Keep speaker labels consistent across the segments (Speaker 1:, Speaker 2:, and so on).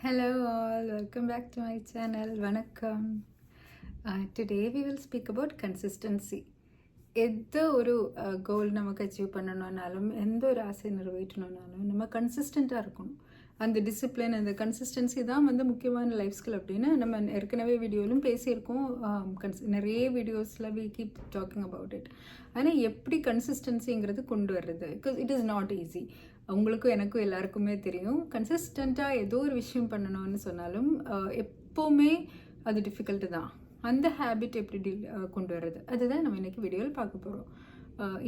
Speaker 1: Hello all, welcome back to my channel. Vanakkam. Today we will speak about consistency. எந்த ஒரு கோல் நமக்கு achieve பண்ணணும்னாலும் எந்த ஒரு ஆசை நிறைவேற்றணும்னாலும் நம்ம கன்சிஸ்டண்ட்டாக இருக்கணும். அந்த டிசிப்ளின் அந்த கன்சிஸ்டன்சி தான் முக்கியமான லைஃப் ஸ்கில் அப்படின்னு நம்ம ஏற்கனவே வீடியோவிலும் பேசியிருக்கோம். நிறைய வீடியோஸில் we keep talking about it. ஆனால் எப்படி கன்சிஸ்டன்சிங்கிறது கொண்டு வர்றது, because it is not easy. உங்களுக்கும் எனக்கும் எல்லாருக்குமே தெரியும், கன்சிஸ்டண்ட்டாக ஏதோ ஒரு விஷயம் பண்ணணும்னு சொன்னாலும் எப்போவுமே அது டிஃபிகல்ட்டு தான். அந்த ஹேபிட் எப்படி கொண்டு வர்றது, அதுதான் நம்ம இன்றைக்கி வீடியோவில் பார்க்க போகிறோம்.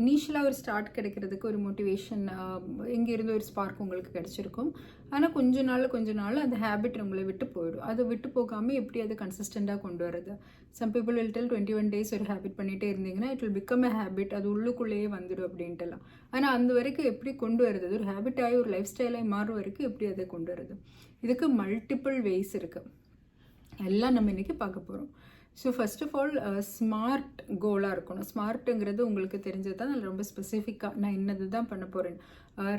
Speaker 1: இனிஷியலாக ஒரு ஸ்டார்ட் கிடைக்கிறதுக்கு ஒரு மோட்டிவேஷன் இங்கேருந்து ஒரு ஸ்பார்க் உங்களுக்கு கிடச்சிருக்கும். ஆனால் கொஞ்ச நாள் அந்த ஹேபிட் உங்களை விட்டு போயிடும். அதை விட்டு போகாமல் எப்படி அதை கன்சிஸ்டண்ட்டாக கொண்டு வரது. Some people will tell 21 days ஒரு ஹேபிட் பண்ணிகிட்டே இருந்தீங்கன்னா it will become a habit, அது உள்ளுக்குள்ளேயே வந்துடும் அப்படின்ட்டுலாம். ஆனால் அந்த வரைக்கும் எப்படி கொண்டு வருது, ஒரு ஹேபிட்டாகி ஒரு லைஃப் ஸ்டைலாகி மாறுற வரைக்கும் எப்படி அதை கொண்டு வருது. இதுக்கு மல்டிபிள் வேஸ் இருக்குது, எல்லாம் நம்ம இன்றைக்கி பார்க்க போகிறோம். So first of all smart கோலாக இருக்கணும். ஸ்மார்ட்டுங்கிறது உங்களுக்கு தெரிஞ்சது தான், அதில் ரொம்ப ஸ்பெசிஃபிக்காக நான் இன்னது தான் பண்ண போகிறேன்.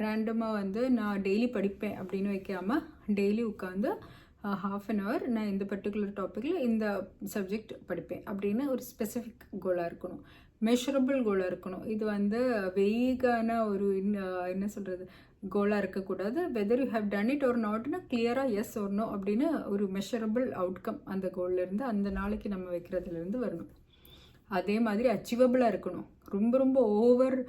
Speaker 1: ரேண்டமாக நான் டெய்லி படிப்பேன் அப்படின்னு வைக்காமல் டெய்லி உட்காந்து ½ an hour நான் இந்த பர்டிகுலர் டாப்பிக்கில் இந்த சப்ஜெக்ட் படிப்பேன் அப்படின்னு ஒரு ஸ்பெசிஃபிக் கோலாக இருக்கணும். மெஷரபிள் கோலாக இருக்கணும். இது வெயிகான ஒரு என்ன சொல்கிறது கோலாக இருக்கக்கூடாது. Whether you have done it ஒரு நாட்னா கிளியராக எஸ் ஒரு நோ அப்படின்னு ஒரு மெஷரபிள் அவுட்கம் அந்த கோல்லேருந்து அந்த நாளைக்கு நம்ம வைக்கிறதுலேருந்து வரணும். அதே மாதிரி அச்சீவபிளாக இருக்கணும். ரொம்ப ஓவர்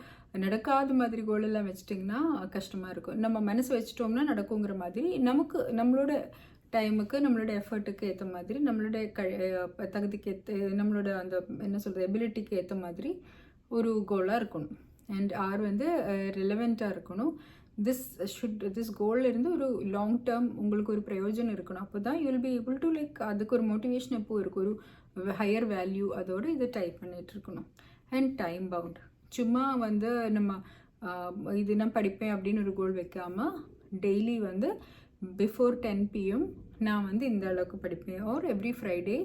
Speaker 1: நடக்காத மாதிரி கோலெல்லாம் வச்சிட்டிங்கன்னா கஷ்டமாக இருக்கும். நம்ம மனசு வச்சிட்டோம்னா நடக்குங்கிற மாதிரி நமக்கு நம்மளோட டைமுக்கு நம்மளோட எஃபர்ட்டுக்கு ஏற்ற மாதிரி நம்மளோட தகுதிக்கு ஏற்ற நம்மளோட அந்த என்ன சொல்கிறது எபிலிட்டிக்கு ஏற்ற மாதிரி ஒரு கோலாக இருக்கணும். அண்ட் ரிலவெண்ட்டாக இருக்கணும். திஸ் கோலில் இருந்து ஒரு லாங் டேர்ம் உங்களுக்கு ஒரு பிரயோஜனம் இருக்கணும். அப்போ தான் you will be able to அதுக்கு ஒரு மோட்டிவேஷன் எப்போ இருக்கும், ஒரு ஹையர் வேல்யூ அதோடு இதை டைப் பண்ணிகிட்டு இருக்கணும். And time bound. சும்மா நம்ம இது நான் படிப்பேன் அப்படின்னு ஒரு கோல் வைக்காமல் டெய்லி பிஃபோர் 10 PM நான் இந்த அளவுக்கு படிப்பேன், or every Friday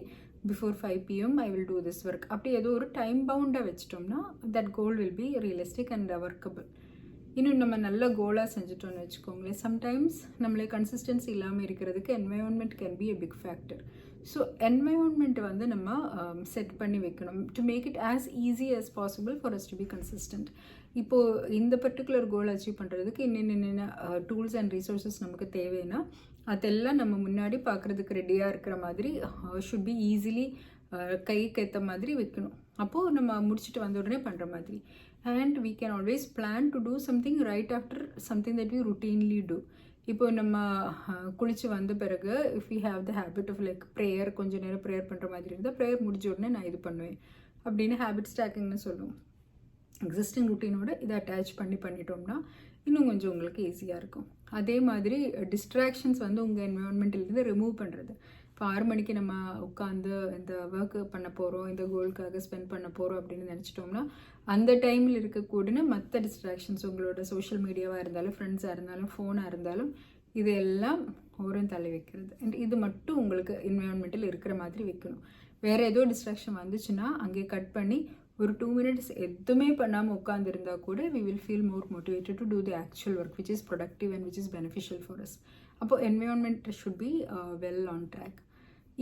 Speaker 1: before 5 PM I will do this work. அப்படி ஏதோ ஒரு டைம் பவுண்டாக வச்சிட்டோம்னா that goal will be realistic and workable. இன்னும் நம்ம நல்ல கோலாக செஞ்சுட்டோம்னு வச்சுக்கோங்களேன். சம்டைம்ஸ் நம்மளே கன்சிஸ்டன்சி இல்லாமல் இருக்கிறதுக்கு environment can be a big factor. So environment நம்ம செட் பண்ணி வைக்கணும் to make it as easy as possible for us to be consistent. இப்போது இந்த பர்டிகுலர் கோல் அச்சீவ் பண்ணுறதுக்கு என்னென்ன டூல்ஸ் அண்ட் ரிசோர்ஸஸ் நமக்கு தேவைன்னா அதெல்லாம் நம்ம முன்னாடி பார்க்குறதுக்கு ரெடியாக இருக்கிற மாதிரி ஷுட் பி ஈஸிலி கைக்கு ஏற்ற மாதிரி வைக்கணும். அப்போது நம்ம முடிச்சுட்டு வந்த உடனே பண்ணுற மாதிரி. And we can always plan to do something right after something that we routinely do. இப்போ நம்ம குளிச்சு வந்த பிறகு if you have the habit of prayer, கொஞ்சம் நேரம் ப்ரேயர் பண்ணுற மாதிரி இருந்தால் ப்ரேயர் முடிஞ்ச உடனே நான் இது பண்ணுவேன் அப்படின்னு ஹேபிட் ஸ்டாக்கிங்னு சொல்லுவோம். எக்ஸிஸ்டிங் ருட்டீனோட இதை அட்டாச் பண்ணிட்டோம்னா இன்னும் கொஞ்சம் உங்களுக்கு ஈஸியாக இருக்கும். அதே மாதிரி டிஸ்ட்ராக்ஷன்ஸ் உங்கள் என்வரான்மெண்ட்டிலேருந்து ரிமூவ் பண்ணுறது. இப்போ 6 மணிக்கு நம்ம உட்காந்து இந்த ஒர்க்கு பண்ண போகிறோம், இந்த கோலுக்காக ஸ்பெண்ட் பண்ண போகிறோம் அப்படின்னு நினச்சிட்டோம்னா அந்த டைமில் இருக்கக்கூடிய மற்ற டிஸ்ட்ராக்ஷன்ஸ் உங்களோட சோஷியல் மீடியாவாக இருந்தாலும் ஃப்ரெண்ட்ஸாக இருந்தாலும் ஃபோனாக இருந்தாலும் இது எல்லாம் ஓரம் தள்ளி வைக்கிறது. அண்ட் இது மட்டும் உங்களுக்கு என்வரான்மெண்ட்டில் இருக்கிற மாதிரி வைக்கணும். வேறு ஏதோ டிஸ்ட்ராக்ஷன் வந்துச்சுன்னா அங்கே கட் பண்ணி ஒரு 2 minutes எதுவுமே பண்ணாமல் உட்காந்துருந்தா கூட we will feel more motivated to do the actual work which is productive and which is beneficial for us. அப்போது environment should be well on track.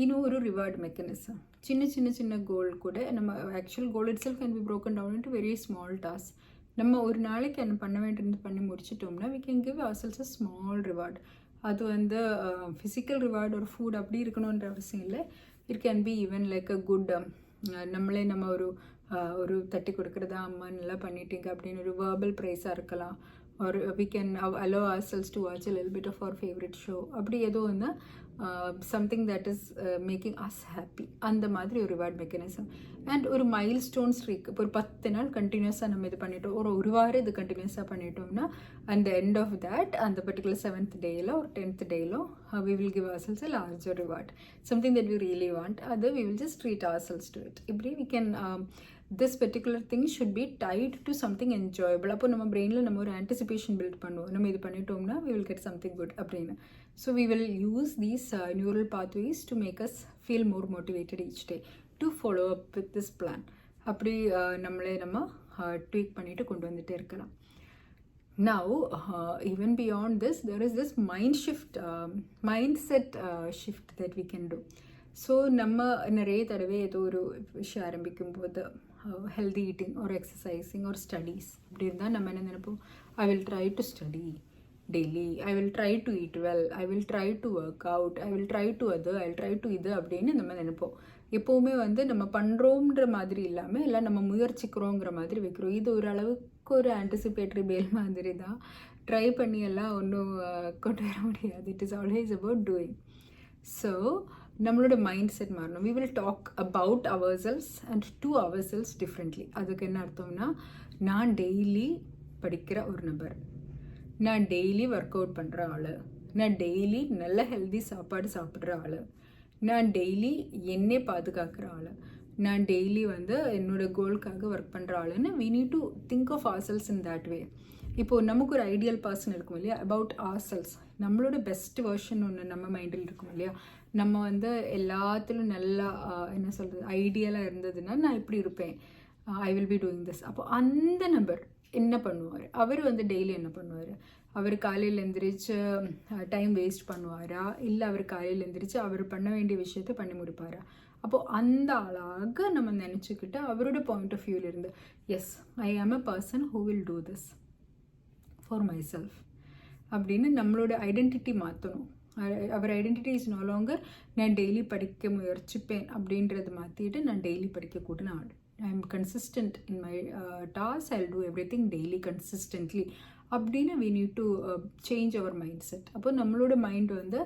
Speaker 1: இன்னும் ஒரு ரிவார்ட் மெக்கானிசம். சின்ன கோல் கூட நம்ம actual goal it self can be broken down into very small tasks. நம்ம ஒரு நாளைக்கு என்ன பண்ண வேண்டியது பண்ணி முடிச்சிட்டோம்னா we can give ourselves a small reward. அது ஃபிசிக்கல் ரிவார்டு ஒரு ஃபுட் அப்படி இருக்கணுன்ற அவசியம் இல்லை. It can be even like a good நம்மளே நம்ம ஒரு தட்டி கொடுக்குறதா அம்மா நல்லா பண்ணிட்டீங்க அப்படின்னு ஒரு வேர்பல் ப்ரைஸாக இருக்கலாம். ஒரு we can allow ourselves to watch a little bit of our favorite show. அப்படி ஏதோ something that is making as happy, அந்த மாதிரி ஒரு ரிவார்ட் மெக்கானிசம். அண்ட் ஒரு மைல் ஸ்டோன் ஸ்ட்ரீக். இப்போ ஒரு 10 நாள் கண்டினியூஸாக நம்ம இது பண்ணிட்டோம், ஒரு வாரம் இது கண்டினியூஸாக பண்ணிட்டோம்னா அந்த எண்ட் ஆஃப் தேட் அந்த பர்டிகுலர் 7th டேயில் ஒரு 10th டேயிலோ we will give ourselves a larger reward, something that we really want. அது we will just treat ourselves to it. இப்படி we can this particular thing should be tied to something enjoyable. அப்போ நம்ம பிரெயினில் நம்ம ஒரு anticipation build பண்ணுவோம், நம்ம இது பண்ணிட்டோம்னா we will get something good அப்படின்னு. So we will use these neural pathways to make us feel more motivated each day to follow up with this plan. அப்படி நம்மளே நம்ம ட்வீக் பண்ணிட்டு கொண்டு வந்துட்டே இருக்கலாம். Now, even beyond this, there is this mindset shift that we can do. So நம்ம நிறைய தடவை ஏதோ ஒரு விஷயம் ஆரம்பிக்கும் போது ஹெல்தி ஈட்டிங் ஒரு எக்ஸசைசிங் ஒரு ஸ்டடீஸ் அப்படி இருந்தால் நம்ம என்ன நினைப்போம், I will try to study daily, I will try to eat well, I will try to work out, I will try to அது, ஐ வில் ட்ரை டு இது அப்படின்னு நம்ம நினைப்போம். எப்போவுமே வந்து நம்ம பண்ணுறோன்ற மாதிரி இல்லாமல் எல்லாம் நம்ம முயற்சிக்கிறோங்கிற மாதிரி வைக்கிறோம். இது ஒரு அளவுக்கு ஒரு ஆன்டிசிபேட்டரி பேல் மாதிரி தான். ட்ரை பண்ணி எல்லாம் ஒன்றும் கொண்டு வர முடியாது. It is always about doing. So நம்மளோட மைண்ட் செட் மாறணும். We will talk about ourselves and to ourselves differently. அதுக்கு என்ன அர்த்தம்னா, நான் டெய்லி படிக்கிற ஒரு நபர், நான் டெய்லி ஒர்க் அவுட் பண்ணுற ஆள், நான் டெய்லி நல்ல ஹெல்தி சாப்பாடு சாப்பிட்ற ஆள், நான் டெய்லி என்னை பாதுகாக்கிற ஆள், நான் டெய்லி வந்து என்னோடய கோலுக்காக ஒர்க் பண்ணுற ஆளுன்னு we need to think of ourselves in that way. இப்போது நமக்கு ஒரு ஐடியல் பர்சன் இருக்கும் இல்லையா, அபவுட் ஆர் செல்ஸ், நம்மளோட பெஸ்ட் வெர்ஷன் ஒன்று நம்ம மைண்டில் இருக்கும் இல்லையா. நம்ம வந்து எல்லாத்திலும் நல்லா என்ன சொல்கிறது ஐடியலாக இருந்ததுன்னா நான் இப்படி இருப்பேன், I will be doing this. அப்போ அந்த நபர் என்ன பண்ணுவார், அவர் வந்து டெய்லி என்ன பண்ணுவார், அவர் காலையில் எழுந்திரிச்சு டைம் வேஸ்ட் பண்ணுவாரா, இல்லை அவர் காலையில் எழுந்திரிச்சு அவர் பண்ண வேண்டிய விஷயத்த பண்ணி முடிப்பாரா. அப்போது அந்த ஆளாக நம்ம நினச்சிக்கிட்டு அவரோட பாயிண்ட் ஆஃப் வியூவிலேருந்து as I am a person who will do this for myself அப்படின்னு நம்மளோட ஐடென்டிட்டி மாற்றணும். Our identity is no longer நான் டெய்லி படிக்க முயற்சிப்பேன் அப்படின்றத மாற்றிட்டு நான் டெய்லி படிக்கக்கூட ஆள், I am consistent in my task, I will do everything daily consistently அப்படின்னு we need to change our mindset. அப்போ நம்மளோட மைண்ட் வந்து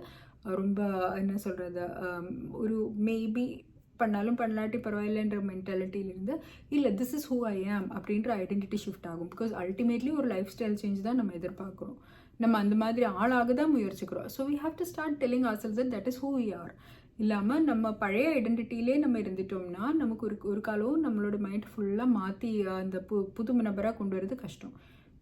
Speaker 1: ரொம்ப என்ன சொல்கிறது ஒரு மேபி பண்ணாலும் பண்ணலாட்டி பரவாயில்லைன்ற மென்டாலிட்டியிலேருந்து இல்லை this is who I am அப்படின்ற ஐடென்டிட்டி ஷிஃப்ட் ஆகும். பிகாஸ் அல்டிமேட்லி ஒரு லைஃப் ஸ்டைல் சேஞ்ச் தான் நம்ம எதிர்பார்க்குறோம், நம்ம அந்த மாதிரி ஆளாக தான் முயற்சிக்கிறோம். So we have to start telling ourselves that is who we are. இல்லாமல் நம்ம பழைய ஐடென்டிட்டியிலே நம்ம இருந்துட்டோம்னா நமக்கு ஒரு காலம் நம்மளோட மைண்ட் ஃபுல்லாக மாற்றி அந்த புது நபராக கொண்டு வரது கஷ்டம்.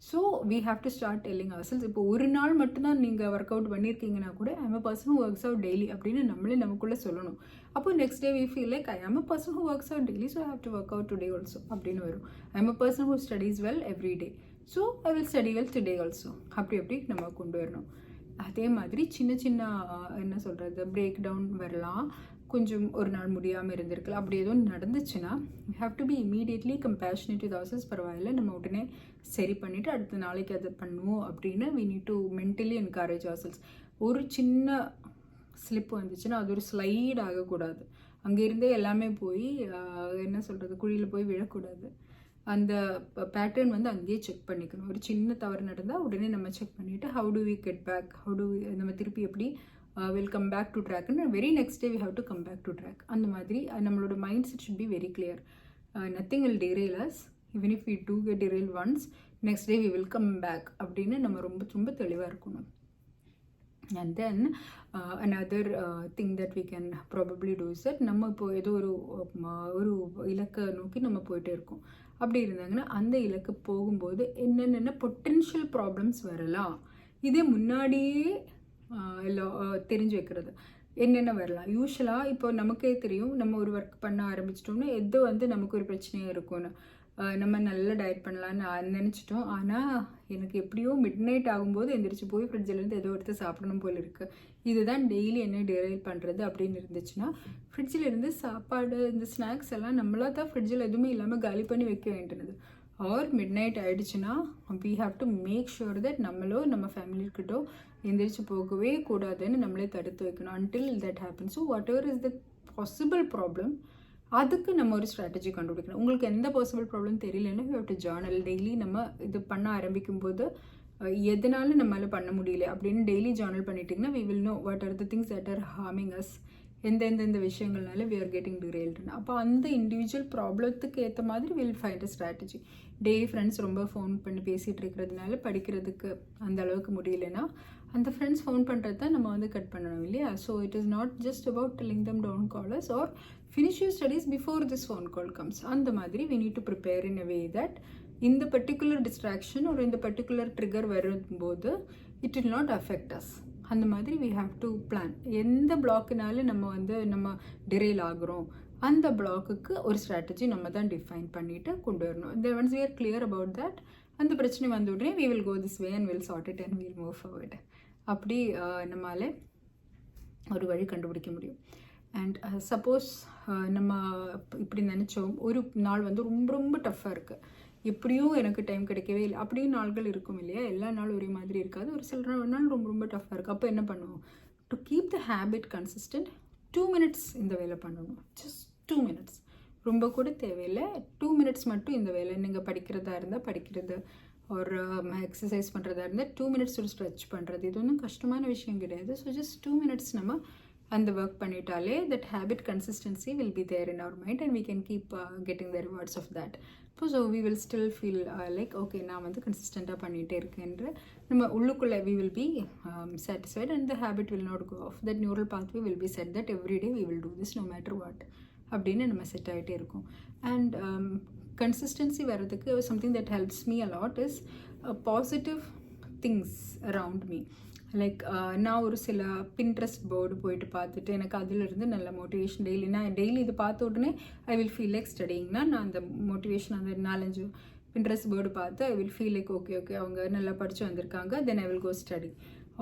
Speaker 1: So we have to start telling ourselves. இப்போ ஒரு நாள் மட்டும்தான் நீங்கள் ஒர்க் அவுட் பண்ணியிருக்கீங்கன்னா கூட I am a person who works out daily அப்படின்னு நம்மளே நமக்குள்ளே சொல்லணும். அப்போ next day we feel like I am a person who works out daily, so I have to work out today also அப்படின்னு வரும். I am a person who studies well every day, so I will study well today also அப்படி நம்ம கொண்டு வரணும். அதே மாதிரி சின்ன சின்ன என்ன சொல்கிறது பிரேக் டவுன் வரலாம், கொஞ்சம் ஒரு நாள் முடியாமல் இருந்திருக்கலாம், அப்படி எதுவும் நடந்துச்சுன்னா we have to be immediately compassionate with ourselves. பரவாயில்ல, நம்ம உடனே சரி பண்ணிவிட்டு அடுத்த நாளைக்கு அதை பண்ணுவோம் அப்படின்னு we need to mentally encourage ourselves. ஒரு சின்ன ஸ்லிப் வந்துச்சுன்னா அது ஒரு ஸ்லைட் ஆகக்கூடாது, அங்கேருந்தே எல்லாமே போய் என்ன சொல்கிறது குழியில் போய் விழக்கூடாது. அந்த பேட்டர்ன் வந்து அங்கேயே செக் பண்ணிக்கணும். ஒரு சின்ன தவறு நடந்தால் உடனே நம்ம செக் பண்ணிவிட்டு how do we get back, how do நம்ம திருப்பி எப்படி வில் கம் பேக் டு ட்ராக்னு very next day we have to come back to track. அந்த மாதிரி நம்மளோட mind set should be very clear. Nothing will derail us, even if we do get derailed once, next day we will come back அப்படின்னு நம்ம ரொம்ப தெளிவாக இருக்கணும். And then another thing that we can probably do is that நம்ம இப்போ ஏதோ ஒரு இலக்கை நோக்கி நம்ம போயிட்டே இருக்கோம். அப்படி இருந்தாங்கன்னா அந்த இலக்கு போகும்போது என்னென்ன பொட்டென்ஷியல் ப்ராப்ளம்ஸ் வரலாம், இதே முன்னாடியே எல்லாம் தெரிஞ்சு வைக்கிறது. என்னென்ன வரலாம் யூஸ்வலாக இப்போ நமக்கே தெரியும், நம்ம ஒரு ஒர்க் பண்ண ஆரம்பிச்சிட்டோம்னா எது வந்து நமக்கு ஒரு பிரச்சனையாக இருக்கும்னு. நம்ம நல்லா டயட் பண்ணலான்னு நினச்சிட்டோம், ஆனால் எனக்கு எப்படியோ மிட் நைட் ஆகும்போது எந்திரிச்சு போய் ஃப்ரிட்ஜிலேருந்து ஏதோ எடுத்து சாப்பிடணும் போல் இருக்குது, இதுதான் டெய்லி என்ன டெரைல் பண்ணுறது அப்படின்னு இருந்துச்சுன்னா ஃப்ரிட்ஜில் இருந்து சாப்பாடு இந்த ஸ்நாக்ஸ் எல்லாம் நம்மளாக தான் ஃப்ரிட்ஜில் எதுவுமே இல்லாமல் காலி பண்ணி வைக்க வேண்டியது. ஆர் மிட் நைட் ஆகிடுச்சுன்னா we have to make sure that நம்மளோ நம்ம ஃபேமிலிக்கிட்டோ எந்திரிச்சு போகவே கூடாதுன்னு நம்மளே தடுத்து வைக்கணும் until that happen. So whatever is the possible problem, அதுக்கு நம்ம ஒரு ஸ்ட்ராட்டஜி கண்டுபிடிக்கணும். உங்களுக்கு எந்த பாசிபிள் ப்ராப்ளம் தெரியலன்னா you have to journal. Daily நம்ம இது பண்ண ஆரம்பிக்கும் போது எதனால நம்மளால் பண்ண முடியல அப்படின்னு டெய்லி ஜேர்னல் பண்ணிட்டிங்கன்னா we will know what are the things that are harming us, எந்தெந்த விஷயங்கள்னால வி ஆர் கெட்டிங் டிரெயில்டுன்னு. அப்போ அந்த இண்டிவிஜுவல் ப்ராப்ளத்துக்கு ஏற்ற மாதிரி will find a strategy. Daily friends ரொம்ப ஃபோன் பண்ணி பேசிகிட்டு இருக்கிறதுனால படிக்கிறதுக்கு அந்த அளவுக்கு முடியலன்னா அந்த ஃப்ரெண்ட்ஸ் ஃபோன் பண்ணுறது தான் நம்ம வந்து கட் பண்ணணும் இல்லையா. So it is not just about telling them don't call us or finish your studies before this phone call comes. அந்த மாதிரி we need to prepare in a way that இந்த particular distraction ஒரு இந்த particular trigger வரும்போது it will not affect us. அந்த மாதிரி we have to plan. எந்த பிளாக்குனால நம்ம டிரெயில் ஆகுறோம் அந்த பிளாக்குக்கு ஒரு ஸ்ட்ராட்டஜி நம்ம தான் டிஃபைன் பண்ணிவிட்டு கொண்டு வரணும். Once we are clear about that, அந்த பிரச்சனை வந்த உடனே we will go this way and we'll sort it and we'll move forward. அப்படி நம்மால் ஒரு வழி கண்டுபிடிக்க முடியும். அண்ட் சப்போஸ் நம்ம இப்படி நினச்சோம், ஒரு நாள் வந்து ரொம்ப ரொம்ப டஃப்பாக இருக்குது, எப்படியும் எனக்கு டைம் கிடைக்கவே இல்லை, அப்படியும் நாள்கள் இருக்கும் இல்லையா, எல்லா நாளும் ஒரே மாதிரி இருக்காது, ஒரு சில நாள் ரொம்ப ரொம்ப டஃப்பாக இருக்குது. அப்போ என்ன பண்ணுவோம்? To keep the habit consistent 2 minutes இந்த வேலை பண்ணணும். ஜஸ்ட் 2 minutes, ரொம்ப கூட தேவையில்லை. 2 minutes மட்டும் இந்த வேலை. நீங்கள் படிக்கிறதா இருந்தால் படிக்கிறது, ஒரு எக்ஸசைஸ் பண்ணுறதா இருந்தால் 2 minutes ஒரு ஸ்ட்ரெச் பண்ணுறது, இது ஒன்றும் கஷ்டமான விஷயம் கிடையாது. ஸோ ஜஸ்ட் 2 minutes நம்ம அந்த work பண்ணிட்டாலே that habit consistency will be there in our mind and we can keep getting the rewards of that. So we will still feel like okay, நான் வந்து கன்சிஸ்டண்ட்டாக பண்ணிகிட்டே இருக்கேன்ற நம்ம உள்ளுக்குள்ளே we will be satisfied and the habit will not go off. That neural pathway will be set that every day we will do this no matter what அப்படின்னு நம்ம set ஆகிட்டே இருக்கும். அண்ட் கன்சிஸ்டன்சி வர்றதுக்கு something that helps me a lot is positive things around me. Like நான் ஒரு சில Pinterest board போயிட்டு பார்த்துட்டு எனக்கு அதிலிருந்து நல்ல மோட்டிவேஷன் டெய்லி இது பார்த்த உடனே ஐ வில் ஃபீல் லைக் ஸ்டடிங்னா நான் அந்த மோட்டிவேஷன் அந்த 4-5 பின்ட்ரெஸ்ட் போர்டு பார்த்து I will feel like okay அவங்க நல்லா படித்து வந்திருக்காங்க, then I will go study.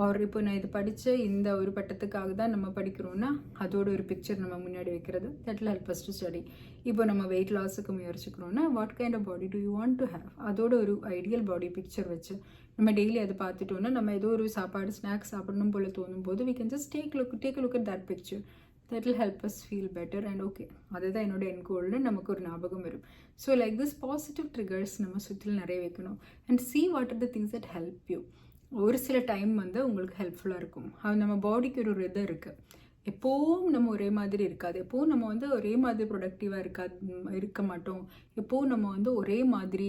Speaker 1: Or இப்போ நான் இது படித்த இந்த ஒரு பட்டத்துக்காக தான் நம்ம படிக்கிறோன்னா அதோட ஒரு பிக்சர் நம்ம முன்னாடி வைக்கிறது, that will help us to study. இப்போ நம்ம வெயிட் லாஸுக்கு முயற்சிக்கிறோன்னா what kind of body do you want to have, அதோட ஒரு ஐடியல் பாடி பிக்சர் வச்சு நம்ம டெய்லி அதை பார்த்துட்டோன்னா நம்ம ஏதோ ஒரு சாப்பாடு ஸ்நாக்ஸ் சாப்பிடணும் போல் தோணும் போது we can just take a look at that picture. That will help us feel better and okay, அதுதான் என்னோட என் கோல்னு நமக்கு ஒரு ஞாபகம் வரும். So like this positive triggers நம்ம சுற்றில் நிறைய வைக்கணும். And see what are the things that help you. ஒரு சில டைம் வந்து உங்களுக்கு ஹெல்ப்ஃபுல்லாக இருக்கும். அது நம்ம பாடிக்கு ஒரு ரிதம் இருக்குது. எப்போவும் நம்ம ஒரே மாதிரி இருக்காது, எப்போவும் நம்ம வந்து ஒரே மாதிரி ப்ரொடக்டிவாக இருக்க மாட்டோம், எப்போவும் நம்ம வந்து ஒரே மாதிரி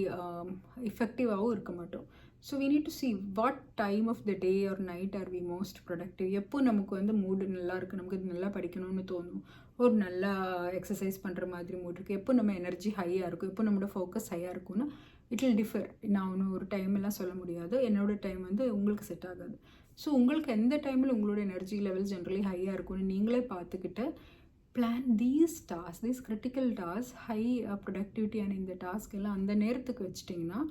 Speaker 1: எஃபெக்டிவாகவும் இருக்க மாட்டோம். So we need to see what time of the day or night are we most productive. எப்போ நமக்கு வந்து மூடு நல்லா இருக்குது, நமக்கு இது நல்லா படிக்கணும்னு தோணும், ஒரு நல்லா எக்ஸசைஸ் பண்ணுற மாதிரி மூடு இருக்குது, எப்போ நம்ம எனர்ஜி ஹையாக இருக்கும், எப்போ நம்மளோட ஃபோக்கஸ் ஹையாக இருக்கும்னா இட் வில் டிஃபர். நான் ஒன்று ஒரு டைமெல்லாம் சொல்ல முடியாது, என்னோடய டைம் வந்து உங்களுக்கு செட் ஆகாது. ஸோ உங்களுக்கு எந்த டைமில் உங்களோட எனர்ஜி லெவல் ஜென்ரலி ஹையாக இருக்கும்னு நீங்களே பார்த்துக்கிட்டு plan these task, these critical task, high productivity and இந்த டாஸ்க் எல்லாம் அந்த நேரத்துக்கு வச்சிட்டிங்கன்னா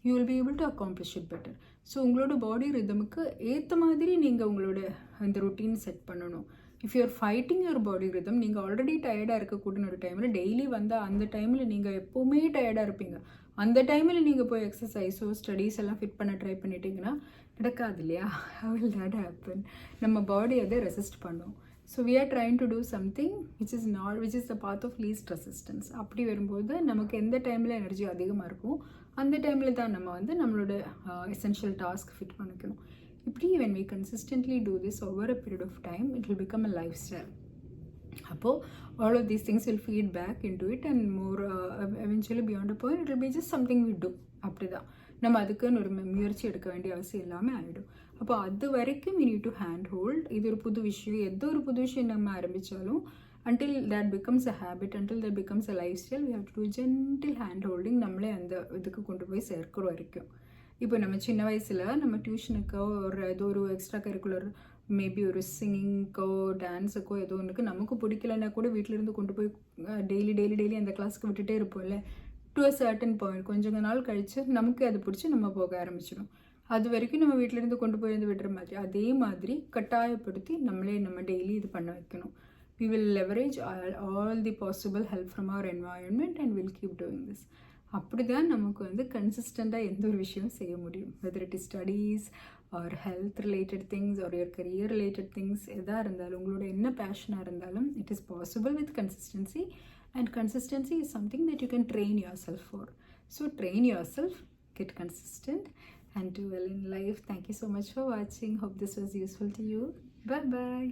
Speaker 1: you will be able to accomplish it better. So உங்களோட பாடி ரிதமுக்கு ஏற்ற மாதிரி நீங்கள் உங்களோட அந்த ரொட்டீன் செட் பண்ணணும். If you are fighting your body rhythm, நீங்கள் ஆல்ரெடி டயர்டாக இருக்கக்கூடிய ஒரு டைமில் டெய்லி வந்தால் அந்த டைமில் நீங்கள் எப்போவுமே டயர்டாக இருப்பீங்க, அந்த டைமில் நீங்கள் போய் எக்ஸசைஸோ ஸ்டடீஸ் எல்லாம் ஃபிட் பண்ண ட்ரை பண்ணிட்டீங்கன்னா நடக்காது இல்லையா? how will that happen? நம்ம பாடி அதை ரெசிஸ்ட் பண்ணும். So we are trying to do something which is the path of least resistance. அப்படி வரும்போது நமக்கு எந்த டைமில் எனர்ஜி அதிகமாக இருக்கும் அந்த டைமில் தான் நம்ம வந்து நம்மளோட எசென்ஷியல் டாஸ்க் ஃபிட் பண்ணிக்கணும். இப்படி when we consistently do this over a period of time, it will become a lifestyle. அப்போது all of these things will feed back into it and more eventually beyond a point it will be just something we do. அப்படி தான் நம்ம அதுக்குன்னு ஒரு முயற்சி எடுக்க வேண்டிய அவசியம் எல்லாமே ஆகிடும். அப்போ அது வரைக்கும் we need to hand hold. இது ஒரு புது விஷயம், எதோ ஒரு புது விஷயம் நம்ம ஆரம்பித்தாலும் until that becomes a habit, until that becomes a lifestyle, we have to do gentle hand holding. நம்மளே அந்த இதுக்கு கொண்டு போய் சேர்க்கிற வரைக்கும். இப்போ நம்ம சின்ன வயசில் நம்ம டியூஷனுக்கோ ஒரு ஏதோ ஒரு எக்ஸ்ட்ரா கரிக்குலர் மேபி ஒரு சிங்கிங்கோ டான்ஸுக்கோ ஏதோ ஒன்றுக்கு நமக்கு பிடிக்கலன்னா கூட வீட்டிலேருந்து கொண்டு போய் டெய்லி அந்த கிளாஸ்க்கு விட்டுட்டே இருப்போம்ல. டு அ சர்டன் பாயிண்ட் கொஞ்சம் நாள் கழித்து நமக்கு அது பிடிச்சி நம்ம போக ஆரம்பிச்சிடும். அது வரைக்கும் நம்ம வீட்டிலேருந்து கொண்டு போய் வந்து விடுற மாதிரி அதே மாதிரி கட்டாயப்படுத்தி நம்ம டெய்லி இது பண்ண வைக்கணும். We will leverage all the possible help from our environment and we'll keep doing this. அப்படி தான் நமக்கு வந்து கன்சிஸ்டண்ட்டாக எந்த ஒரு விஷயம் செய்ய முடியும். Whether it is studies or health related things or your career related things, எதாக இருந்தாலும் உங்களோட என்ன பேஷனாக இருந்தாலும் it is possible with consistency. And consistency is something that you can train yourself for. So train yourself, get consistent and do well in life. Thank you so much for watching. Hope this was useful to you. Bye bye.